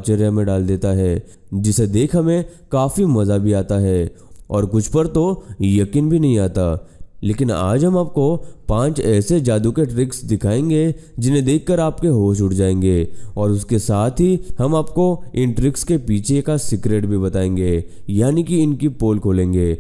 आश्चर्य में डाल देता है, जिसे देख हमें काफ़ी मज़ा भी आता है और कुछ पर तो यकीन भी नहीं आता। लेकिन आज हम आपको 5 ऐसे जादू के ट्रिक्स दिखाएंगे जिन्हें देखकर आपके होश उड़ जाएंगे, और उसके साथ ही हम आपको इन ट्रिक्स के पीछे का सीक्रेट भी बताएंगे, यानी कि इनकी पोल खोलेंगे।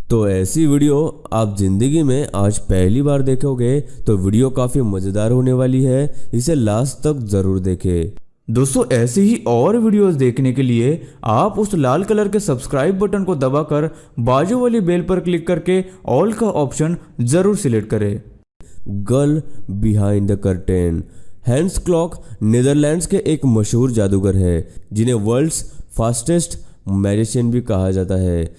तो ऐसी वीडियो आप ज़िंदगी में आज पहली बार देखोगे तो वीडियो काफ़ी मज़ेदार होने वाली है, इसे लास्ट तक ज़रूर देखें। दोस्तों, ऐसी ही और वीडियोस देखने के लिए आप उस लाल कलर के सब्सक्राइब बटन को दबाकर बाजू वाली बेल पर क्लिक करके ऑल का ऑप्शन ज़रूर सिलेक्ट करें। Girl behind the curtain. Hans Klok Netherlands के एक मशहूर जादूगर है जिन्हें वर्ल्ड्स फास्टेस्ट मैजिशियन भी कहा जाता है,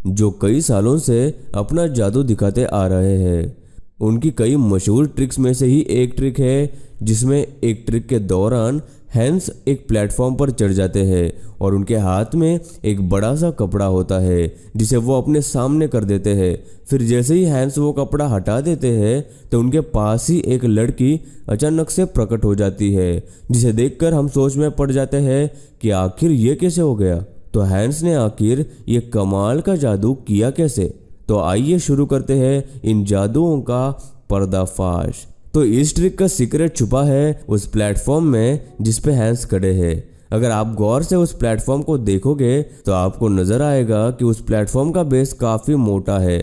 जो कई सालों से अपना जादू दिखाते आ रहे हैं। उनकी कई मशहूर ट्रिक्स में से ही एक ट्रिक है जिसमें एक ट्रिक के दौरान हैंस एक प्लेटफॉर्म पर चढ़ जाते हैं और उनके हाथ में एक बड़ा सा कपड़ा होता है जिसे वो अपने सामने कर देते हैं। फिर जैसे ही हैंस वो कपड़ा हटा देते हैं तो उनके पास ही एक लड़की अचानक से प्रकट हो जाती है, जिसे देखकर हम सोच में पड़ जाते हैं कि आखिर ये कैसे हो गया। तो हैंस ने आखिर ये कमाल का जादू किया कैसे। तो आइए शुरू करते हैं इन जादुओं का पर्दाफाश। तो इस ट्रिक का सीक्रेट छुपा है उस प्लेटफॉर्म में जिस पे हैंस खड़े हैं। अगर आप गौर से उस प्लेटफॉर्म को देखोगे तो आपको नजर आएगा कि उस प्लेटफॉर्म का बेस काफ़ी मोटा है।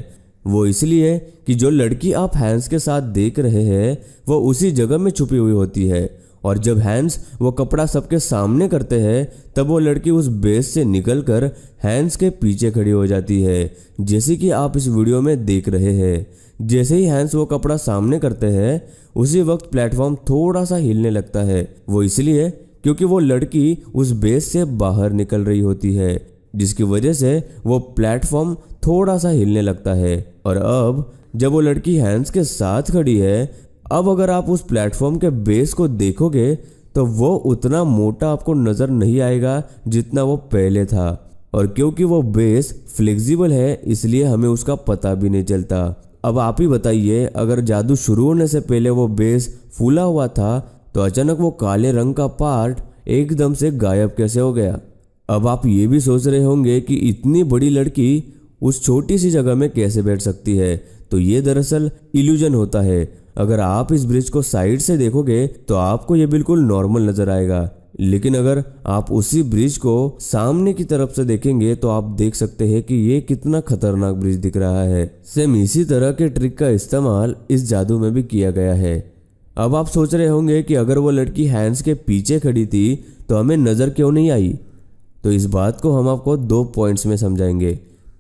वो इसलिए कि जो लड़की आप हैंस के साथ देख रहे हैं वो उसी जगह में छुपी हुई होती है, और जब हैंस वो कपड़ा सबके सामने करते हैं तब वो लड़की उस बेस से निकलकर हैंस के पीछे खड़ी हो जाती है, जैसे कि आप इस वीडियो में देख रहे हैं। जैसे ही हैंस वो कपड़ा सामने करते हैं उसी वक्त प्लेटफॉर्म थोड़ा सा हिलने लगता है। वो इसलिए क्योंकि वो लड़की उस बेस से बाहर निकल रही होती है, जिसकी वजह से वो प्लेटफॉर्म थोड़ा सा हिलने लगता है। और अब जब वो लड़की हैंस के साथ खड़ी है, अब अगर आप उस प्लेटफॉर्म के बेस को देखोगे तो वो उतना मोटा आपको नज़र नहीं आएगा जितना वो पहले था, और क्योंकि वो बेस फ्लेक्सिबल है इसलिए हमें उसका पता भी नहीं चलता। अब आप ही बताइए, अगर जादू शुरू होने से पहले वो बेस फूला हुआ था तो अचानक वो काले रंग का पार्ट एकदम से गायब कैसे हो गया। अब आप ये भी सोच रहे होंगे कि इतनी बड़ी लड़की उस छोटी सी जगह में कैसे बैठ सकती है। तो ये दरअसल इल्यूजन होता है। अगर आप इस ब्रिज को साइड से देखोगे तो आपको ये बिल्कुल नॉर्मल नजर आएगा, लेकिन अगर आप उसी ब्रिज को सामने की तरफ से देखेंगे तो आप देख सकते हैं कि ये कितना खतरनाक ब्रिज दिख रहा है। सेम इसी तरह के ट्रिक का इस्तेमाल इस जादू में भी किया गया है। अब आप सोच रहे होंगे कि अगर वो लड़की हैंस के पीछे खड़ी थी तो हमें नज़र क्यों नहीं आई। तो इस बात को हम आपको 2 पॉइंट्स में समझाएंगे।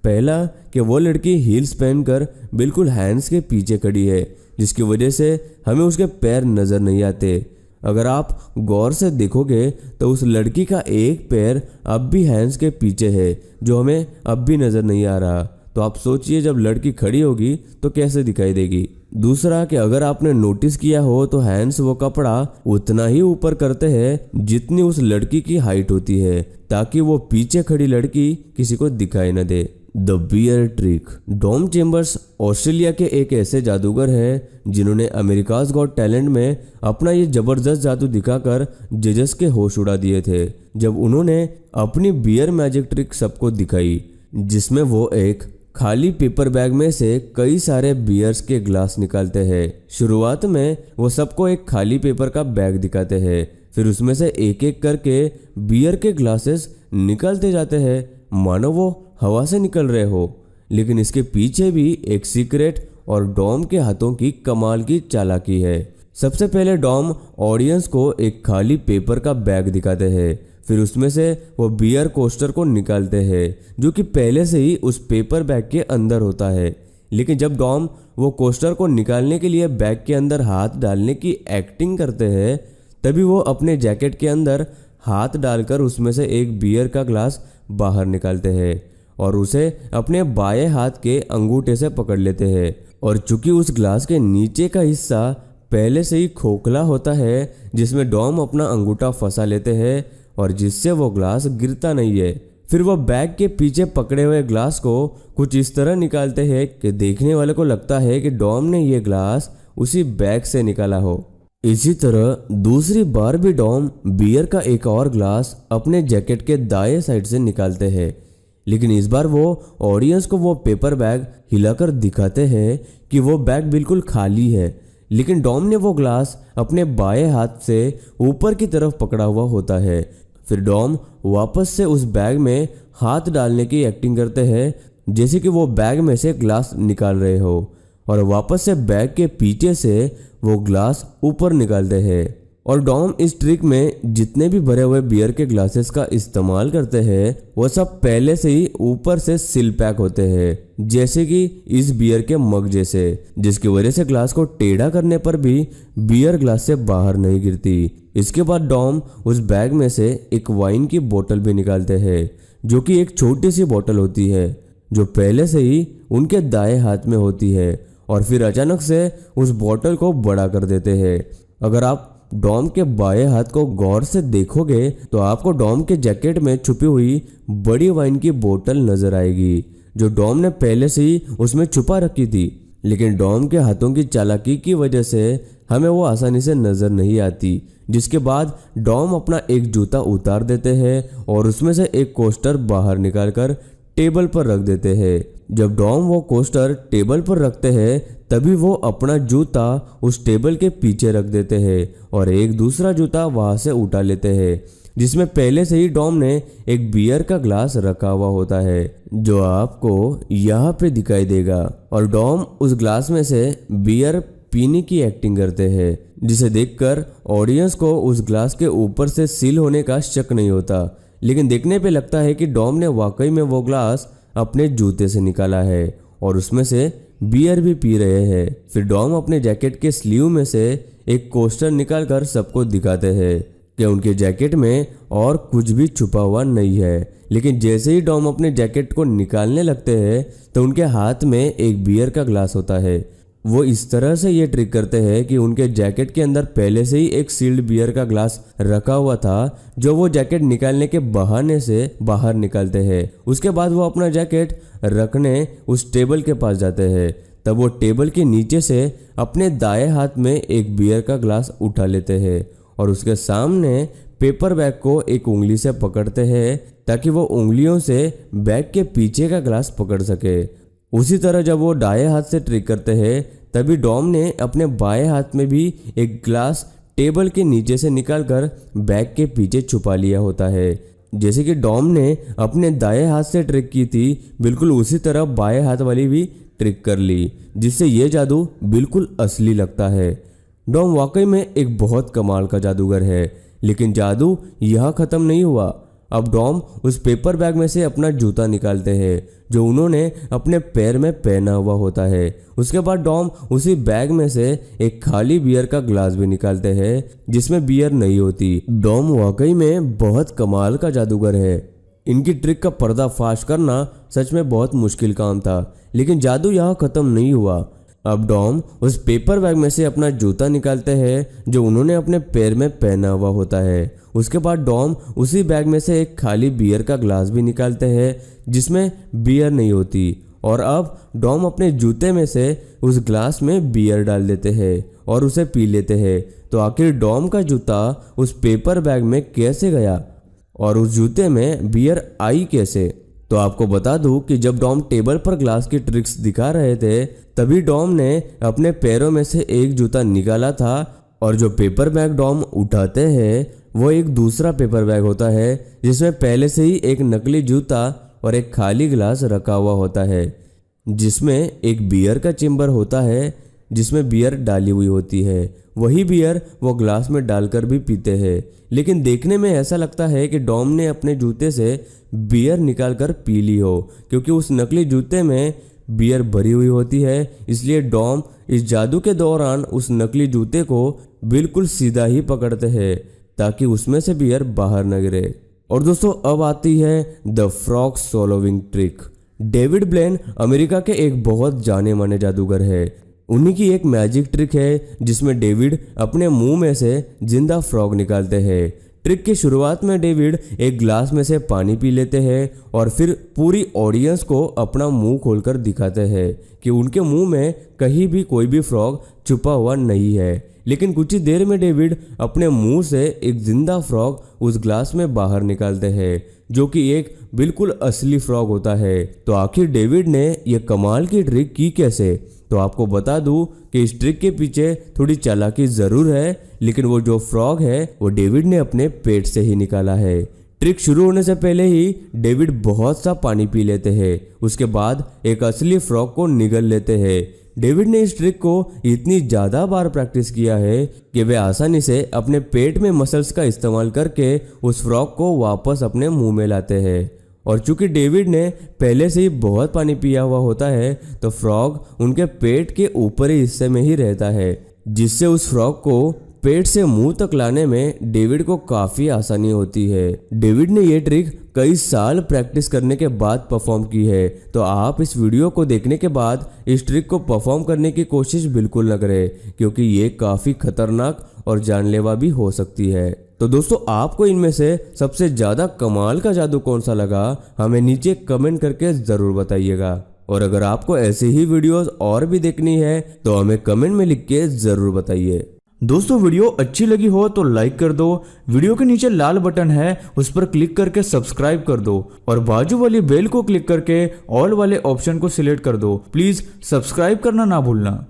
पहला कि वो लड़की हील्स पहनकर बिल्कुल हैंस के पीछे खड़ी है, जिसकी वजह से हमें उसके पैर नज़र नहीं आते। अगर आप गौर से देखोगे तो उस लड़की का एक पैर अब भी हैंस के पीछे है, जो हमें अब भी नज़र नहीं आ रहा। तो आप सोचिए जब लड़की खड़ी होगी तो कैसे दिखाई देगी। दूसरा कि अगर आपने नोटिस किया हो तो हैंस वो कपड़ा उतना ही ऊपर करते हैं जितनी उस लड़की की हाइट होती है, ताकि वो पीछे खड़ी लड़की किसी को दिखाई न दे। The bear trick. Dom Chambers Australia के एक ऐसे जादूगर हैं जिन्होंने अमेरिकाज गॉट टैलेंट में अपना ये जबरदस्त जादू दिखाकर जजेस के होश उड़ा दिए थे, जब उन्होंने अपनी बियर मैजिक ट्रिक सबको दिखाई, जिसमें वो एक खाली पेपर बैग में से कई सारे बियर्स के ग्लास निकालते हैं। शुरुआत में वो सबको एक खाली पेपर का बैग दिखाते हैं, फिर उसमें से एक एक करके बियर के ग्लासेस निकालते जाते हैं मानो वो हवा से निकल रहे हो। लेकिन इसके पीछे भी एक सीक्रेट और डॉम के हाथों की कमाल की चालाकी है। सबसे पहले डॉम ऑडियंस को एक खाली पेपर का बैग दिखाते हैं, फिर उसमें से वो बियर कोस्टर को निकालते हैं जो कि पहले से ही उस पेपर बैग के अंदर होता है। लेकिन जब डॉम वो कोस्टर को निकालने के लिए बैग के अंदर हाथ डालने की एक्टिंग करते हैं, तभी वो अपने जैकेट के अंदर हाथ डालकर उसमें से एक बियर का ग्लास बाहर निकालते हैं और उसे अपने बाएं हाथ के अंगूठे से पकड़ लेते हैं। और चूंकि उस ग्लास के नीचे का हिस्सा पहले से ही खोखला होता है, जिसमें डॉम अपना अंगूठा फंसा लेते हैं और जिससे वो ग्लास गिरता नहीं है। फिर वो बैग के पीछे पकड़े हुए ग्लास को कुछ इस तरह निकालते हैं कि देखने वाले को लगता है कि डॉम ने ये ग्लास उसी बैग से निकाला हो। इसी तरह दूसरी बार भी डॉम बियर का एक और ग्लास अपने जैकेट के दाएं साइड से निकालते हैं, लेकिन इस बार वो ऑडियंस को वो पेपर बैग हिलाकर दिखाते हैं कि वो बैग बिल्कुल खाली है, लेकिन डॉम ने वो ग्लास अपने बाएं हाथ से ऊपर की तरफ पकड़ा हुआ होता है। फिर डॉम वापस से उस बैग में हाथ डालने की एक्टिंग करते हैं जैसे कि वो बैग में से ग्लास निकाल रहे हो, और वापस से बैग के पीछे से वो ग्लास ऊपर निकालते हैं। और डॉम इस ट्रिक में जितने भी भरे हुए बियर के ग्लासेस का इस्तेमाल करते हैं वो सब पहले से ही ऊपर से सील पैक होते हैं, जैसे कि इस बियर के मग जैसे, जिसकी वजह से ग्लास को टेढ़ा करने पर भी बियर ग्लास से बाहर नहीं गिरती। इसके बाद डॉम उस बैग में से एक वाइन की बोतल भी निकालते हैं, जो कि एक छोटी सी बोतल होती है जो पहले से ही उनके दाएं हाथ में होती है, और फिर अचानक से उस बोतल को बड़ा कर देते हैं। अगर आप डॉम के बाएं हाथ को गौर से देखोगे तो आपको डॉम के जैकेट में छुपी हुई बड़ी वाइन की बोतल नजर आएगी, जो डॉम ने पहले से ही उसमें छुपा रखी थी, लेकिन डॉम के हाथों की चालाकी की वजह से हमें वो आसानी से नजर नहीं आती। जिसके बाद डॉम अपना एक जूता उतार देते हैं और उसमें से एक कोस्टर बाहर निकालकर टेबल पर रख देते हैं। जब डॉम वो कोस्टर टेबल पर रखते हैं तभी वो अपना जूता उस टेबल के पीछे रख देते हैं और एक दूसरा जूता वहां से उठा लेते हैं, जिसमें पहले से ही डॉम ने एक बियर का ग्लास रखा हुआ होता है, जो आपको यहाँ पे दिखाई देगा। और डॉम उस ग्लास में से बियर पीने की एक्टिंग करते हैं, जिसे देखकर ऑडियंस को उस ग्लास के ऊपर से सील होने का शक नहीं होता, लेकिन देखने पे लगता है कि डॉम ने वाकई में वो ग्लास अपने जूते से निकाला है और उसमें से बियर भी पी रहे हैं। फिर डॉम अपने जैकेट के स्लीव में से एक कोस्टर निकालकर सबको दिखाते हैं कि उनके जैकेट में और कुछ भी छुपा हुआ नहीं है, लेकिन जैसे ही डॉम अपने जैकेट को निकालने लगते हैं तो उनके हाथ में एक बियर का ग्लास होता है। वो इस तरह से ये ट्रिक करते हैं कि उनके जैकेट के अंदर पहले से ही एक सील्ड बियर का ग्लास रखा हुआ था, जो वो जैकेट निकालने के बहाने से बाहर निकालते हैं। उसके बाद वो अपना जैकेट रखने उस टेबल के पास जाते हैं, तब वो टेबल के नीचे से अपने दाएं हाथ में एक बियर का ग्लास उठा लेते हैं और उसके सामने पेपर बैग को एक उंगली से पकड़ते हैं ताकि वो उंगलियों से बैग के पीछे का ग्लास पकड़ सके। उसी तरह जब वो दाएं हाथ से ट्रिक करते हैं तभी डॉम ने अपने बाएं हाथ में भी एक ग्लास टेबल के नीचे से निकालकर बैग के पीछे छुपा लिया होता है। जैसे कि डॉम ने अपने दाएं हाथ से ट्रिक की थी, बिल्कुल उसी तरह बाएं हाथ वाली भी ट्रिक कर ली, जिससे ये जादू बिल्कुल असली लगता है। डॉम वाकई में एक बहुत कमाल का जादूगर है, लेकिन जादू यहाँ ख़त्म नहीं हुआ। अब डॉम उस पेपर बैग में से अपना जूता निकालते हैं जो उन्होंने अपने पैर में पहना हुआ होता है। उसके बाद डॉम उसी बैग में से एक खाली बियर का ग्लास भी निकालते हैं जिसमें बियर नहीं होती। डॉम वाकई में बहुत कमाल का जादूगर है। इनकी ट्रिक का पर्दाफाश करना सच में बहुत मुश्किल काम था, लेकिन जादू यहाँ ख़त्म नहीं हुआ। अब डॉम उस पेपर बैग में से अपना जूता निकालते हैं जो उन्होंने अपने पैर में पहना हुआ होता है। उसके बाद डॉम उसी बैग में से एक खाली बियर का ग्लास भी निकालते हैं जिसमें बियर नहीं होती, और अब डॉम अपने जूते में से उस ग्लास में बियर डाल देते हैं और उसे पी लेते हैं। तो आखिर डॉम का जूता उस पेपर बैग में कैसे गया और उस जूते में बियर आई कैसे? तो आपको बता दूं कि जब डॉम टेबल पर ग्लास की ट्रिक्स दिखा रहे थे तभी डॉम ने अपने पैरों में से एक जूता निकाला था, और जो पेपर बैग डॉम उठाते हैं वो एक दूसरा पेपर बैग होता है जिसमें पहले से ही एक नकली जूता और एक खाली ग्लास रखा हुआ होता है, जिसमें एक बियर का चेम्बर होता है जिसमें बियर डाली हुई होती है। वही बियर वो ग्लास में डालकर भी पीते हैं, लेकिन देखने में ऐसा लगता है कि डॉम ने अपने जूते से बियर निकालकर पी ली हो, क्योंकि उस नकली जूते में बियर भरी हुई होती है। इसलिए डॉम इस जादू के दौरान उस नकली जूते को बिल्कुल सीधा ही पकड़ते हैं ताकि उसमें से बियर बाहर न गिरे। और दोस्तों अब आती है the frog swallowing trick. David Blaine America के एक बहुत जाने माने जादूगर है। उन्हीं की एक मैजिक ट्रिक है जिसमें डेविड अपने मुंह में से जिंदा फ्रॉग निकालते हैं। ट्रिक की शुरुआत में डेविड एक ग्लास में से पानी पी लेते हैं और फिर पूरी ऑडियंस को अपना मुंह खोलकर दिखाते हैं कि उनके मुंह में कहीं भी कोई भी फ्रॉग छुपा हुआ नहीं है। लेकिन कुछ ही देर में डेविड अपने मुंह से एक जिंदा फ्रॉग उस ग्लास में बाहर निकालते हैं, जो कि एक बिल्कुल असली फ्रॉग होता है। तो आखिर डेविड ने यह कमाल की ट्रिक की कैसे? तो आपको बता दूं कि इस ट्रिक के पीछे थोड़ी चालाकी जरूर है, लेकिन वो जो फ्रॉग है वो डेविड ने अपने पेट से ही निकाला है। ट्रिक शुरू होने से पहले ही डेविड बहुत सा पानी पी लेते हैं। उसके बाद एक असली फ्रॉग को निगल लेते हैं। डेविड ने इस ट्रिक को इतनी ज़्यादा बार प्रैक्टिस किया है कि वे आसानी से अपने पेट में मसल्स का इस्तेमाल करके उस फ्रॉग को वापस अपने मुंह में लाते हैं। और चूंकि डेविड ने पहले से ही बहुत पानी पिया हुआ होता है, तो फ्रॉग उनके पेट के ऊपरी हिस्से में ही रहता है, जिससे उस फ्रॉग को पेट से मुंह तक लाने में डेविड को काफ़ी आसानी होती है। डेविड ने ये ट्रिक कई साल प्रैक्टिस करने के बाद परफॉर्म की है, तो आप इस वीडियो को देखने के बाद इस ट्रिक को परफॉर्म करने की कोशिश बिल्कुल न करें, क्योंकि ये काफ़ी खतरनाक और जानलेवा भी हो सकती है। तो दोस्तों, आपको इनमें से सबसे ज़्यादा कमाल का जादू कौन सा लगा, हमें नीचे कमेंट करके ज़रूर बताइएगा। और अगर आपको ऐसी ही वीडियोस और भी देखनी है तो हमें कमेंट में लिख के ज़रूर बताइए। दोस्तों, वीडियो अच्छी लगी हो तो लाइक कर दो। वीडियो के नीचे लाल बटन है, उस पर क्लिक करके सब्सक्राइब कर दो और बाजू वाली बेल को क्लिक करके ऑल वाले ऑप्शन को सिलेक्ट कर दो। प्लीज सब्सक्राइब करना ना भूलना।